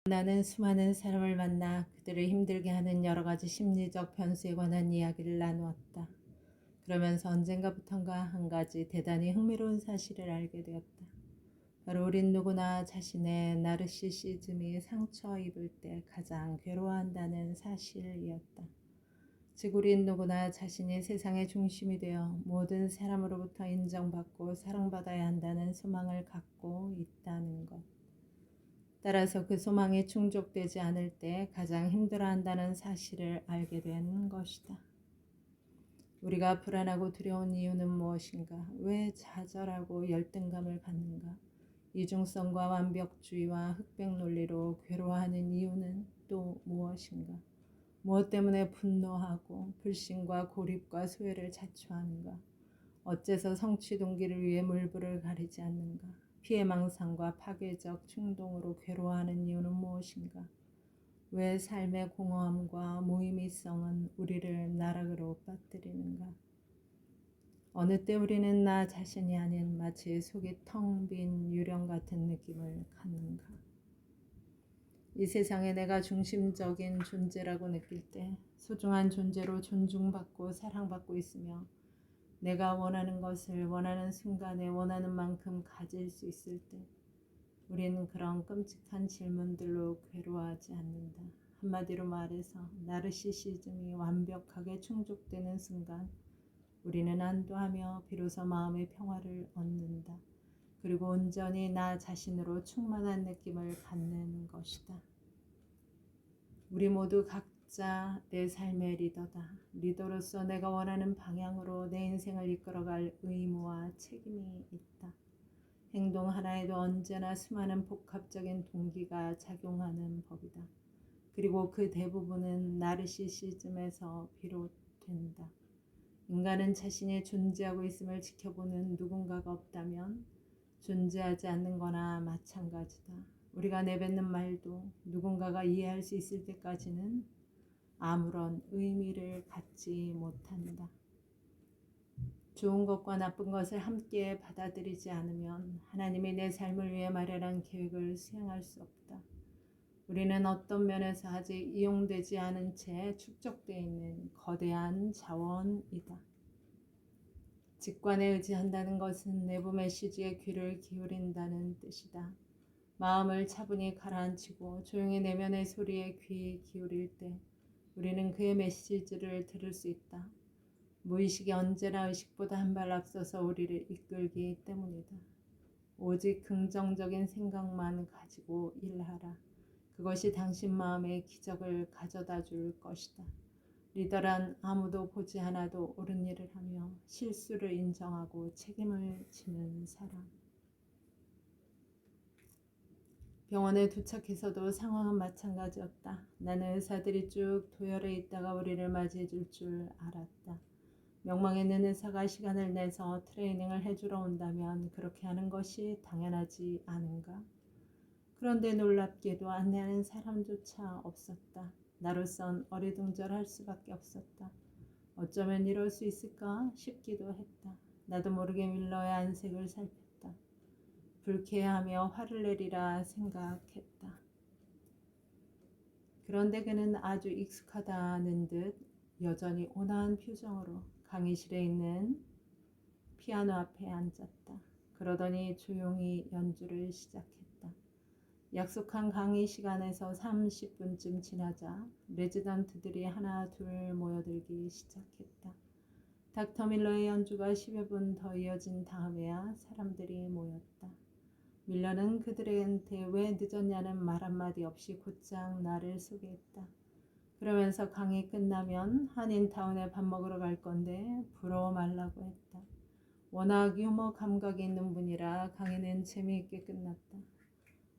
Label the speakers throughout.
Speaker 1: 나는 수많은 사람을 만나 그들을 힘들게 하는 여러 가지 심리적 변수에 관한 이야기를 나누었다. 그러면서 언젠가부턴가 한 가지 대단히 흥미로운 사실을 알게 되었다. 바로 우린 누구나 자신의 나르시시즘이 상처 입을 때 가장 괴로워한다는 사실이었다. 즉 우린 누구나 자신이 세상의 중심이 되어 모든 사람으로부터 인정받고 사랑받아야 한다는 소망을 갖고 있다는 것. 따라서 그 소망이 충족되지 않을 때 가장 힘들어한다는 사실을 알게 된 것이다. 우리가 불안하고 두려운 이유는 무엇인가? 왜 좌절하고 열등감을 갖는가? 이중성과 완벽주의와 흑백 논리로 괴로워하는 이유는 또 무엇인가? 무엇 때문에 분노하고 불신과 고립과 소외를 자초하는가? 어째서 성취 동기를 위해 물불을 가리지 않는가? 피해망상과 파괴적 충동으로 괴로워하는 이유는 무엇인가? 왜 삶의 공허함과 무의미성은 우리를 나락으로 빠뜨리는가? 어느 때 우리는 나 자신이 아닌 마치 속이 텅 빈 유령 같은 느낌을 갖는가? 이 세상에 내가 중심적인 존재라고 느낄 때 소중한 존재로 존중받고 사랑받고 있으며 내가 원하는 것을 원하는 순간에 원하는 만큼 가질 수 있을 때 우리는 그런 끔찍한 질문들로 괴로워하지 않는다. 한마디로 말해서 나르시시즘이 완벽하게 충족되는 순간 우리는 안도하며 비로소 마음의 평화를 얻는다. 그리고 온전히 나 자신으로 충만한 느낌을 갖는 것이다. 우리 모두 각자 내 삶의 리더다. 리더로서 내가 원하는 방향으로 내 인생을 이끌어갈 의무와 책임이 있다. 행동 하나에도 언제나 수많은 복합적인 동기가 작용하는 법이다. 그리고 그 대부분은 나르시시즘에서 비롯된다. 인간은 자신이 존재하고 있음을 지켜보는 누군가가 없다면 존재하지 않는 거나 마찬가지다. 우리가 내뱉는 말도 누군가가 이해할 수 있을 때까지는 아무런 의미를 갖지 못한다. 좋은 것과 나쁜 것을 함께 받아들이지 않으면 하나님이 내 삶을 위해 마련한 계획을 수행할 수 없다. 우리는 어떤 면에서 아직 이용되지 않은 채 축적되어 있는 거대한 자원이다. 직관에 의지한다는 것은 내부 메시지에 귀를 기울인다는 뜻이다. 마음을 차분히 가라앉히고 조용히 내면의 소리에 귀 기울일 때 우리는 그의 메시지를 들을 수 있다. 무의식이 언제나 의식보다 한 발 앞서서 우리를 이끌기 때문이다. 오직 긍정적인 생각만 가지고 일하라. 그것이 당신 마음에 기적을 가져다 줄 것이다. 리더란 아무도 보지 않아도 옳은 일을 하며 실수를 인정하고 책임을 지는 사람. 병원에 도착해서도 상황은 마찬가지였다. 나는 의사들이 쭉 도열해 있다가 우리를 맞이해 줄 줄 알았다. 명망 있는 의사가 시간을 내서 트레이닝을 해주러 온다면 그렇게 하는 것이 당연하지 않은가? 그런데 놀랍게도 안내하는 사람조차 없었다. 나로선 어리둥절할 수밖에 없었다. 어쩌면 이럴 수 있을까 싶기도 했다. 나도 모르게 밀러의 안색을 살폈다. 불쾌하며 화를 내리라 생각했다. 그런데 그는 아주 익숙하다는 듯 여전히 온화한 표정으로 강의실에 있는 피아노 앞에 앉았다. 그러더니 조용히 연주를 시작했다. 약속한 강의 시간에서 30분쯤 지나자 레지던트들이 하나 둘 모여들기 시작했다. 닥터 밀러의 연주가 10여 분 더 이어진 다음에야 사람들이 모였다. 밀러는 그들한테 왜 늦었냐는 말 한마디 없이 곧장 나를 소개했다. 그러면서 강의 끝나면 한인타운에 밥 먹으러 갈 건데 부러워 말라고 했다. 워낙 유머 감각이 있는 분이라 강의는 재미있게 끝났다.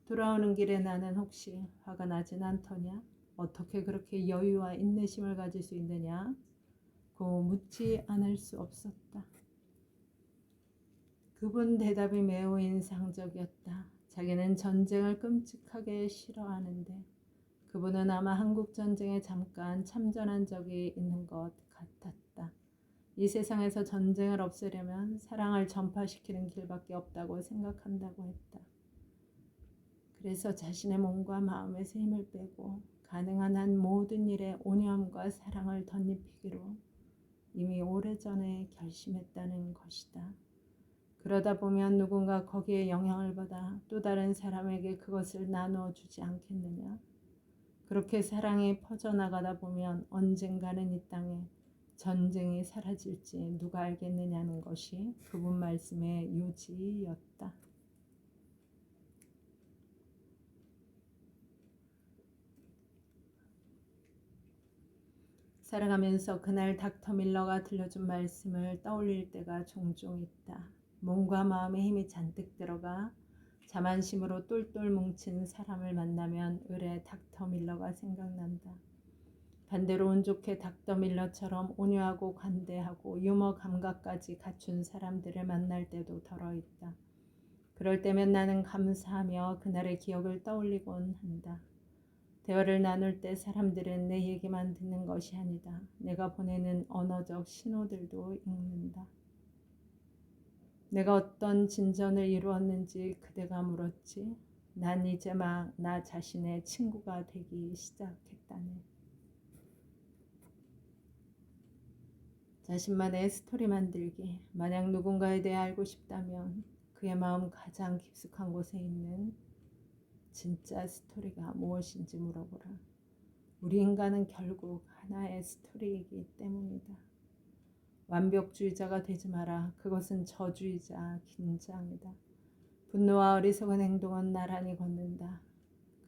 Speaker 1: 돌아오는 길에 나는 혹시 화가 나진 않더냐? 어떻게 그렇게 여유와 인내심을 가질 수 있느냐? 고 묻지 않을 수 없었다. 그분 대답이 매우 인상적이었다. 자기는 전쟁을 끔찍하게 싫어하는데 그분은 아마 한국전쟁에 잠깐 참전한 적이 있는 것 같았다. 이 세상에서 전쟁을 없애려면 사랑을 전파시키는 길밖에 없다고 생각한다고 했다. 그래서 자신의 몸과 마음에서 힘을 빼고 가능한 한 모든 일에 온유함과 사랑을 덧입히기로 이미 오래전에 결심했다는 것이다. 그러다 보면 누군가 거기에 영향을 받아 또 다른 사람에게 그것을 나누어 주지 않겠느냐? 그렇게 사랑이 퍼져나가다 보면 언젠가는 이 땅에 전쟁이 사라질지 누가 알겠느냐는 것이 그분 말씀의 요지였다. 살아가면서 그날 닥터 밀러가 들려준 말씀을 떠올릴 때가 종종 있다. 몸과 마음에 힘이 잔뜩 들어가 자만심으로 똘똘 뭉친 사람을 만나면 의례 닥터 밀러가 생각난다. 반대로 운 좋게 닥터 밀러처럼 온유하고 관대하고 유머 감각까지 갖춘 사람들을 만날 때도 덜어 있다. 그럴 때면 나는 감사하며 그날의 기억을 떠올리곤 한다. 대화를 나눌 때 사람들은 내 얘기만 듣는 것이 아니다. 내가 보내는 언어적 신호들도 읽는다. 내가 어떤 진전을 이루었는지 그대가 물었지. 난 이제 막 나 자신의 친구가 되기 시작했다네. 자신만의 스토리 만들기. 만약 누군가에 대해 알고 싶다면 그의 마음 가장 깊숙한 곳에 있는 진짜 스토리가 무엇인지 물어보라. 우리 인간은 결국 하나의 스토리이기 때문이다. 완벽주의자가 되지 마라. 그것은 저주이자 긴장이다. 분노와 어리석은 행동은 나란히 걷는다.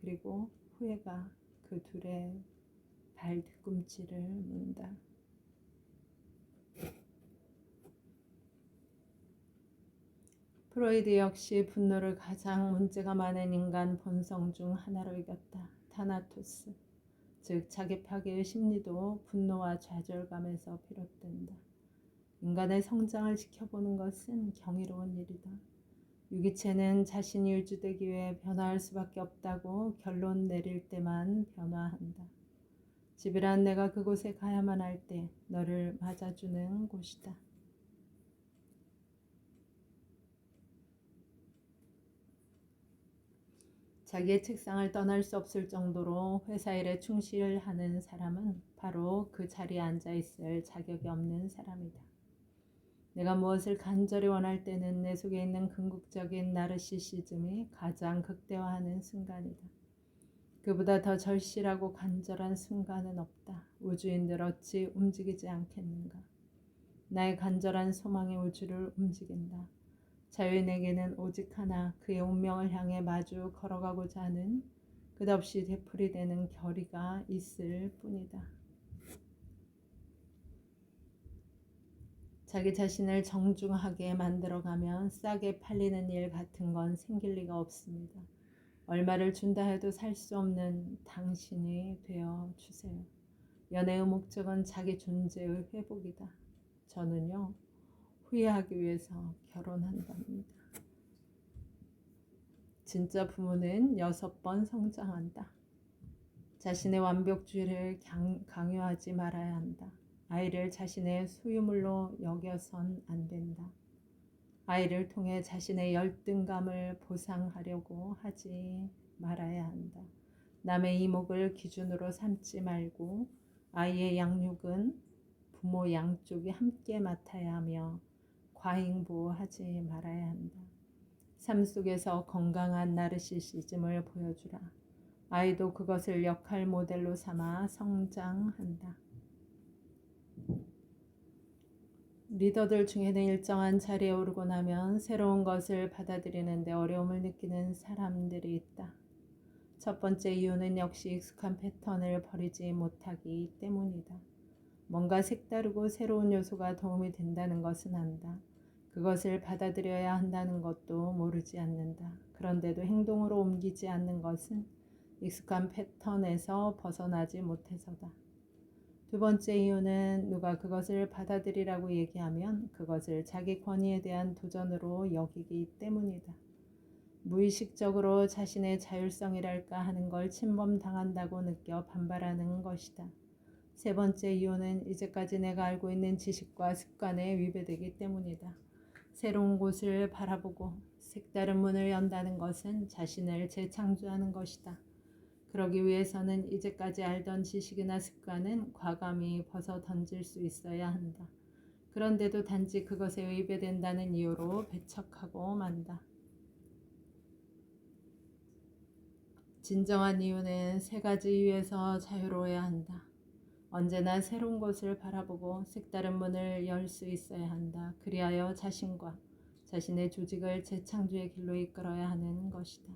Speaker 1: 그리고 후회가 그 둘의 발 뒤꿈치를 문다. 프로이드 역시 분노를 가장 문제가 많은 인간 본성 중 하나로 여겼다. 타나토스, 즉 자기 파괴의 심리도 분노와 좌절감에서 비롯된다. 인간의 성장을 지켜보는 것은 경이로운 일이다. 유기체는 자신이 유지되기 위해 변화할 수밖에 없다고 결론 내릴 때만 변화한다. 집이란 내가 그곳에 가야만 할 때 너를 맞아주는 곳이다. 자기의 책상을 떠날 수 없을 정도로 회사 일에 충실하는 사람은 바로 그 자리에 앉아 있을 자격이 없는 사람이다. 내가 무엇을 간절히 원할 때는 내 속에 있는 궁극적인 나르시시즘이 가장 극대화하는 순간이다. 그보다 더 절실하고 간절한 순간은 없다. 우주인들 어찌 움직이지 않겠는가? 나의 간절한 소망이 우주를 움직인다. 자유인에게는 오직 하나, 그의 운명을 향해 마주 걸어가고자 하는 끝없이 되풀이되는 결의가 있을 뿐이다. 자기 자신을 정중하게 만들어가면 싸게 팔리는 일 같은 건 생길 리가 없습니다. 얼마를 준다 해도 살 수 없는 당신이 되어 주세요. 연애의 목적은 자기 존재의 회복이다. 저는요, 후회하기 위해서 결혼한답니다. 진짜 부모는 6번 성장한다. 자신의 완벽주의를 강요하지 말아야 한다. 아이를 자신의 소유물로 여겨선 안 된다. 아이를 통해 자신의 열등감을 보상하려고 하지 말아야 한다. 남의 이목을 기준으로 삼지 말고 아이의 양육은 부모 양쪽이 함께 맡아야 하며 과잉보호하지 말아야 한다. 삶 속에서 건강한 나르시시즘을 보여주라. 아이도 그것을 역할 모델로 삼아 성장한다. 리더들 중에는 일정한 자리에 오르고 나면 새로운 것을 받아들이는데 어려움을 느끼는 사람들이 있다. 첫 번째 이유는 역시 익숙한 패턴을 버리지 못하기 때문이다. 뭔가 색다르고 새로운 요소가 도움이 된다는 것은 안다. 그것을 받아들여야 한다는 것도 모르지 않는다. 그런데도 행동으로 옮기지 않는 것은 익숙한 패턴에서 벗어나지 못해서다. 두 번째 이유는 누가 그것을 받아들이라고 얘기하면 그것을 자기 권위에 대한 도전으로 여기기 때문이다. 무의식적으로 자신의 자율성이랄까 하는 걸 침범당한다고 느껴 반발하는 것이다. 세 번째 이유는 이제까지 내가 알고 있는 지식과 습관에 위배되기 때문이다. 새로운 곳을 바라보고 색다른 문을 연다는 것은 자신을 재창조하는 것이다. 그러기 위해서는 이제까지 알던 지식이나 습관은 과감히 벗어 던질 수 있어야 한다. 그런데도 단지 그것에 의배된다는 이유로 배척하고 만다. 진정한 이유는 세 가지 이유에서 자유로워야 한다. 언제나 새로운 것을 바라보고 색다른 문을 열 수 있어야 한다. 그리하여 자신과 자신의 조직을 재창조의 길로 이끌어야 하는 것이다.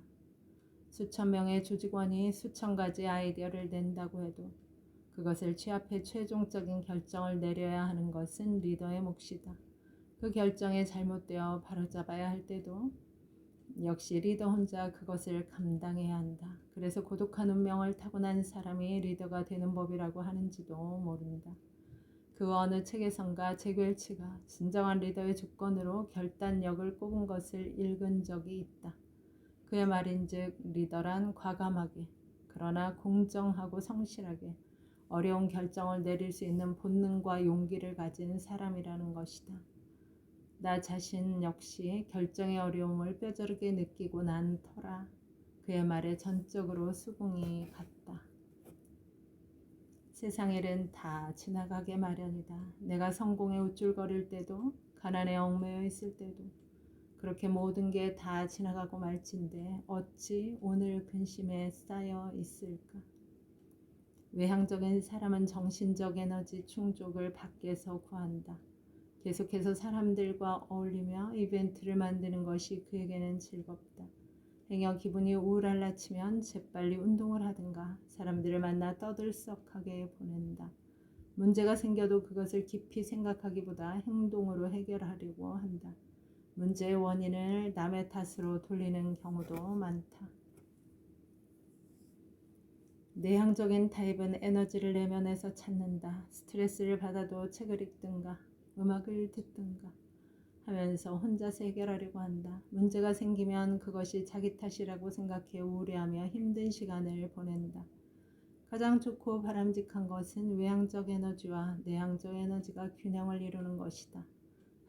Speaker 1: 수천 명의 조직원이 수천 가지 아이디어를 낸다고 해도 그것을 취합해 최종적인 결정을 내려야 하는 것은 리더의 몫이다. 그 결정이 잘못되어 바로잡아야 할 때도 역시 리더 혼자 그것을 감당해야 한다. 그래서 고독한 운명을 타고난 사람이 리더가 되는 법이라고 하는지도 모른다. 그 어느 책에선가 제겔츠가 진정한 리더의 조건으로 결단력을 꼽은 것을 읽은 적이 있다. 그의 말인즉 리더란 과감하게 그러나 공정하고 성실하게 어려운 결정을 내릴 수 있는 본능과 용기를 가진 사람이라는 것이다. 나 자신 역시 결정의 어려움을 뼈저리게 느끼고 난 터라 그의 말에 전적으로 수긍이 갔다. 세상 일은 다 지나가게 마련이다. 내가 성공에 우쭐거릴 때도 가난에 얽매여 있을 때도 그렇게 모든 게 다 지나가고 말진데 어찌 오늘 근심에 쌓여 있을까? 외향적인 사람은 정신적 에너지 충족을 밖에서 구한다. 계속해서 사람들과 어울리며 이벤트를 만드는 것이 그에게는 즐겁다. 행여 기분이 우울할라치면 재빨리 운동을 하든가 사람들을 만나 떠들썩하게 보낸다. 문제가 생겨도 그것을 깊이 생각하기보다 행동으로 해결하려고 한다. 문제의 원인을 남의 탓으로 돌리는 경우도 많다. 내향적인 타입은 에너지를 내면에서 찾는다. 스트레스를 받아도 책을 읽든가 음악을 듣든가 하면서 혼자서 해결하려고 한다. 문제가 생기면 그것이 자기 탓이라고 생각해 우울해하며 힘든 시간을 보낸다. 가장 좋고 바람직한 것은 외향적 에너지와 내향적 에너지가 균형을 이루는 것이다.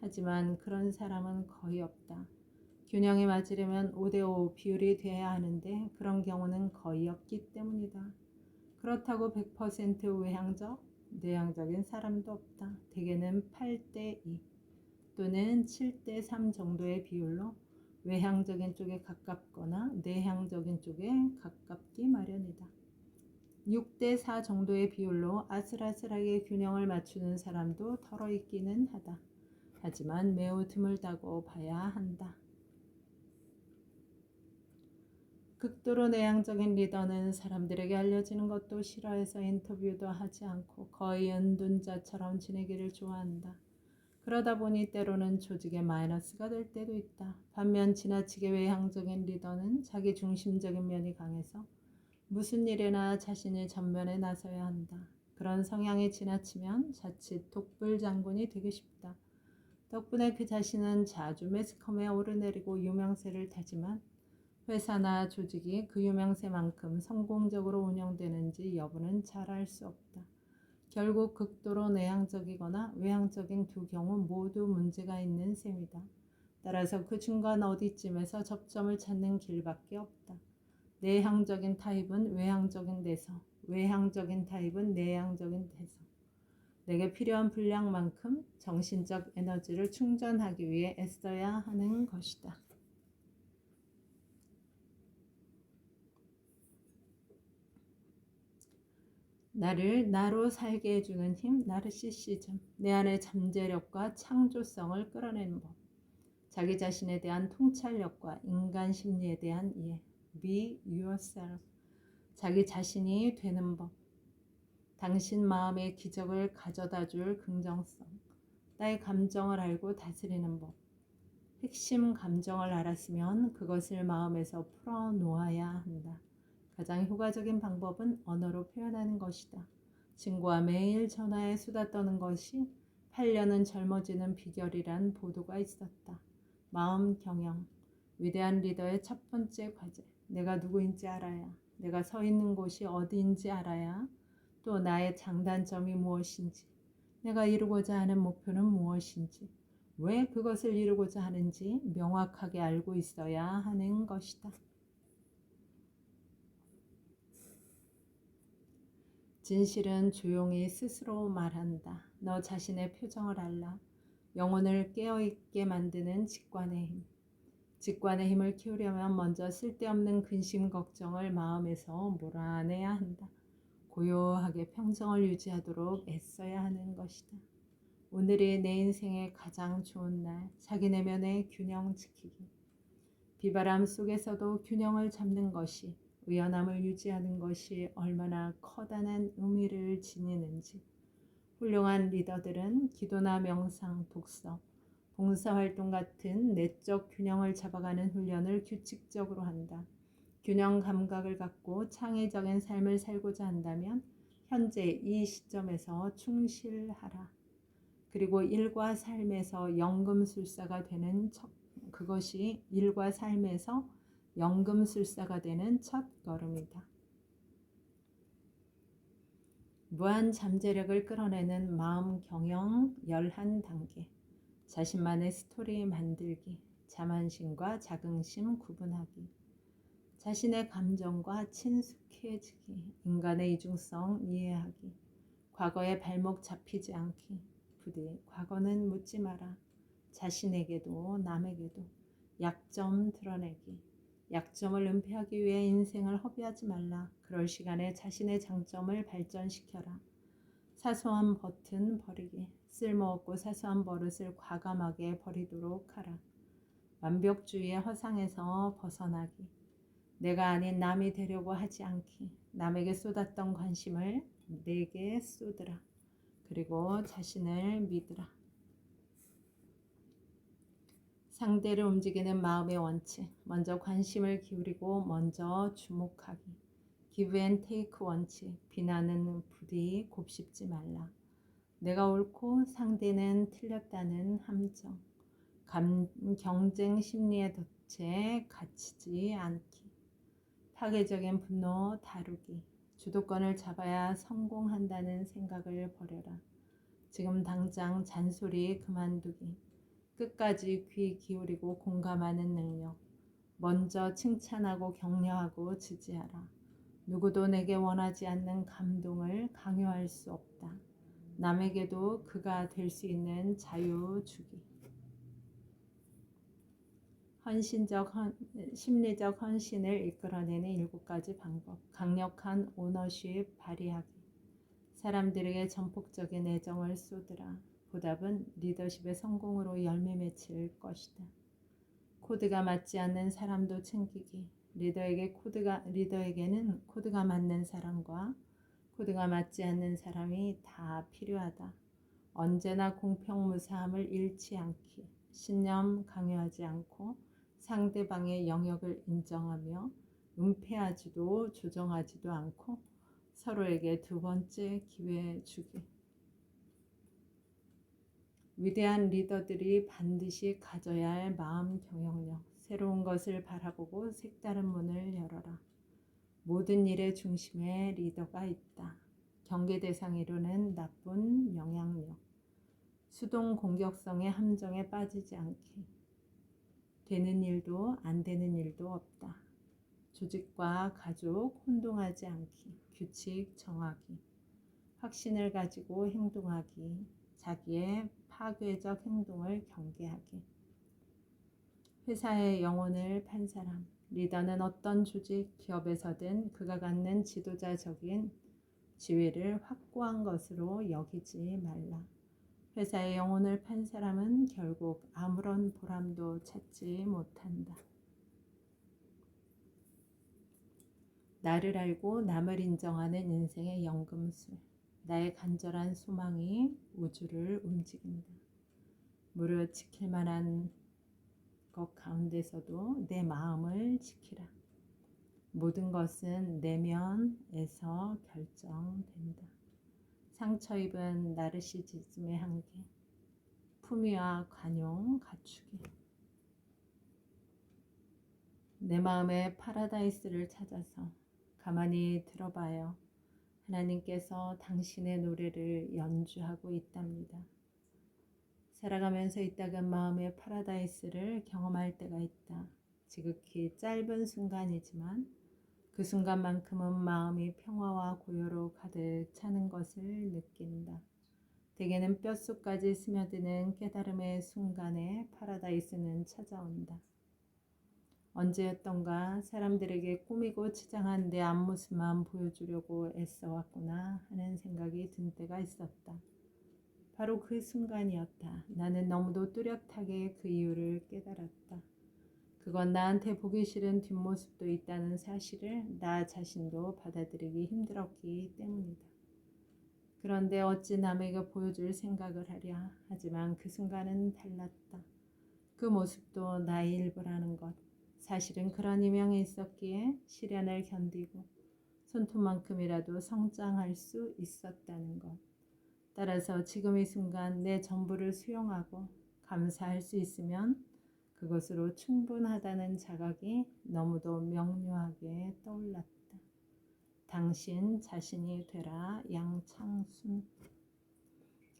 Speaker 1: 하지만 그런 사람은 거의 없다. 균형이 맞으려면 5대5 비율이 돼야 하는데 그런 경우는 거의 없기 때문이다. 그렇다고 100% 외향적, 내향적인 사람도 없다. 대개는 8대2 또는 7대3 정도의 비율로 외향적인 쪽에 가깝거나 내향적인 쪽에 가깝기 마련이다. 6대4 정도의 비율로 아슬아슬하게 균형을 맞추는 사람도 덜어 있기는 하다. 하지만 매우 드물다고 봐야 한다. 극도로 내향적인 리더는 사람들에게 알려지는 것도 싫어해서 인터뷰도 하지 않고 거의 은둔자처럼 지내기를 좋아한다. 그러다 보니 때로는 조직의 마이너스가 될 때도 있다. 반면 지나치게 외향적인 리더는 자기 중심적인 면이 강해서 무슨 일에나 자신이 전면에 나서야 한다. 그런 성향이 지나치면 자칫 독불장군이 되고 싶다. 덕분에 그 자신은 자주 매스컴에 오르내리고 유명세를 타지만 회사나 조직이 그 유명세만큼 성공적으로 운영되는지 여부는 잘 알 수 없다. 결국 극도로 내향적이거나 외향적인 두 경우 모두 문제가 있는 셈이다. 따라서 그 중간 어디쯤에서 접점을 찾는 길밖에 없다. 내향적인 타입은 외향적인 데서, 외향적인 타입은 내향적인 데서 내게 필요한 분량만큼 정신적 에너지를 충전하기 위해 애써야 하는 것이다. 나를 나로 살게 해주는 힘, 나르시시즘, 내 안의 잠재력과 창조성을 끌어내는 법, 자기 자신에 대한 통찰력과 인간 심리에 대한 이해, be yourself, 자기 자신이 되는 법, 당신 마음의 기적을 가져다 줄 긍정성, 나의 감정을 알고 다스리는 법, 핵심 감정을 알았으면 그것을 마음에서 풀어놓아야 한다. 가장 효과적인 방법은 언어로 표현하는 것이다. 친구와 매일 전화에 수다 떠는 것이 8년은 젊어지는 비결이란 보도가 있었다. 마음 경영, 위대한 리더의 첫 번째 과제, 내가 누구인지 알아야, 내가 서 있는 곳이 어디인지 알아야, 또 나의 장단점이 무엇인지, 내가 이루고자 하는 목표는 무엇인지, 왜 그것을 이루고자 하는지 명확하게 알고 있어야 하는 것이다. 진실은 조용히 스스로 말한다. 너 자신의 표정을 알라. 영혼을 깨어있게 만드는 직관의 힘. 직관의 힘을 키우려면 먼저 쓸데없는 근심 걱정을 마음에서 몰아내야 한다. 고요하게 평정을 유지하도록 애써야 하는 것이다. 오늘이 내 인생의 가장 좋은 날. 자기 내면의 균형 지키기. 비바람 속에서도 균형을 잡는 것이, 의연함을 유지하는 것이 얼마나 커다란 의미를 지니는지. 훌륭한 리더들은 기도나 명상, 독서, 봉사활동 같은 내적 균형을 잡아가는 훈련을 규칙적으로 한다. 균형 감각을 갖고 창의적인 삶을 살고자 한다면 현재 이 시점에서 충실하라. 그리고 일과 삶에서 연금술사가 되는 그것이 일과 삶에서 연금술사가 되는 첫 걸음이다. 무한 잠재력을 끌어내는 마음 경영 11단계. 자신만의 스토리 만들기. 자만심과 자긍심 구분하기. 자신의 감정과 친숙해지기. 인간의 이중성 이해하기. 과거에 발목 잡히지 않기. 부디 과거는 묻지 마라. 자신에게도 남에게도. 약점 드러내기. 약점을 은폐하기 위해 인생을 허비하지 말라. 그럴 시간에 자신의 장점을 발전시켜라. 사소한 버튼 버리기. 쓸모없고 사소한 버릇을 과감하게 버리도록 하라. 완벽주의의 허상에서 벗어나기. 내가 아닌 남이 되려고 하지 않기. 남에게 쏟았던 관심을 내게 쏟으라. 그리고 자신을 믿으라. 상대를 움직이는 마음의 원칙. 먼저 관심을 기울이고 먼저 주목하기. give and take 원칙. 비난은 부디 곱씹지 말라. 내가 옳고 상대는 틀렸다는 함정. 경쟁 심리에 덫에 갇히지 않기. 파괴적인 분노 다루기. 주도권을 잡아야 성공한다는 생각을 버려라. 지금 당장 잔소리 그만두기. 끝까지 귀 기울이고 공감하는 능력. 먼저 칭찬하고 격려하고 지지하라. 누구도 내게 원하지 않는 감동을 강요할 수 없다. 남에게도 그가 될 수 있는 자유 주기. 심리적 헌신을 이끌어내는 7가지 방법. 강력한 오너십 발휘하기. 사람들에게 전폭적인 애정을 쏟으라. 보답은 리더십의 성공으로 열매 맺힐 것이다. 코드가 맞지 않는 사람도 챙기기. 리더에게는 코드가 맞는 사람과 코드가 맞지 않는 사람이 다 필요하다. 언제나 공평무사함을 잃지 않기. 신념 강요하지 않고 상대방의 영역을 인정하며 은폐하지도 조정하지도 않고 서로에게 2번째 기회 주기. 위대한 리더들이 반드시 가져야 할 마음 경영력. 새로운 것을 바라보고 색다른 문을 열어라. 모든 일의 중심에 리더가 있다. 경계 대상 이루는 나쁜 영향력. 수동 공격성의 함정에 빠지지 않기. 되는 일도 안 되는 일도 없다. 조직과 가족 혼동하지 않기. 규칙 정하기. 확신을 가지고 행동하기. 자기의 파괴적 행동을 경계하기. 회사의 영혼을 판 사람. 리더는 어떤 조직, 기업에서든 그가 갖는 지도자적인 지위를 확고한 것으로 여기지 말라. 회사의 영혼을 판 사람은 결국 아무런 보람도 찾지 못한다. 나를 알고 남을 인정하는 인생의 연금술. 나의 간절한 소망이 우주를 움직인다. 무릇 지킬 만한 것 가운데서도 내 마음을 지키라. 모든 것은 내면에서 결정된다. 상처 입은 나르시시즘의 한계. 품위와 관용 갖추기. 내 마음의 파라다이스를 찾아서 가만히 들어봐요. 하나님께서 당신의 노래를 연주하고 있답니다. 살아가면서 이따금 마음의 파라다이스를 경험할 때가 있다. 지극히 짧은 순간이지만 그 순간만큼은 마음이 평화와 고요로 가득 차는 것을 느낀다. 대개는 뼛속까지 스며드는 깨달음의 순간에 파라다이스는 찾아온다. 언제였던가 사람들에게 꾸미고 치장한 내 앞모습만 보여주려고 애써왔구나 하는 생각이 든 때가 있었다. 바로 그 순간이었다. 나는 너무도 뚜렷하게 그 이유를 깨달았다. 그건 나한테 보기 싫은 뒷모습도 있다는 사실을 나 자신도 받아들이기 힘들었기 때문이다. 그런데 어찌 남에게 보여줄 생각을 하랴. 하지만 그 순간은 달랐다. 그 모습도 나의 일부라는 것. 사실은 그런 이명이 있었기에 시련을 견디고 손톱만큼이라도 성장할 수 있었다는 것. 따라서 지금 이 순간 내 전부를 수용하고 감사할 수 있으면 그것으로 충분하다는 자각이 너무도 명료하게 떠올랐다. 당신 자신이 되라. 양창순.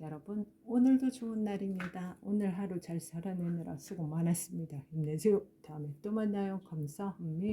Speaker 1: 여러분, 오늘도 좋은 날입니다. 오늘 하루 잘 살아내느라 수고 많았습니다. 힘내세요. 다음에 또 만나요. 감사합니다.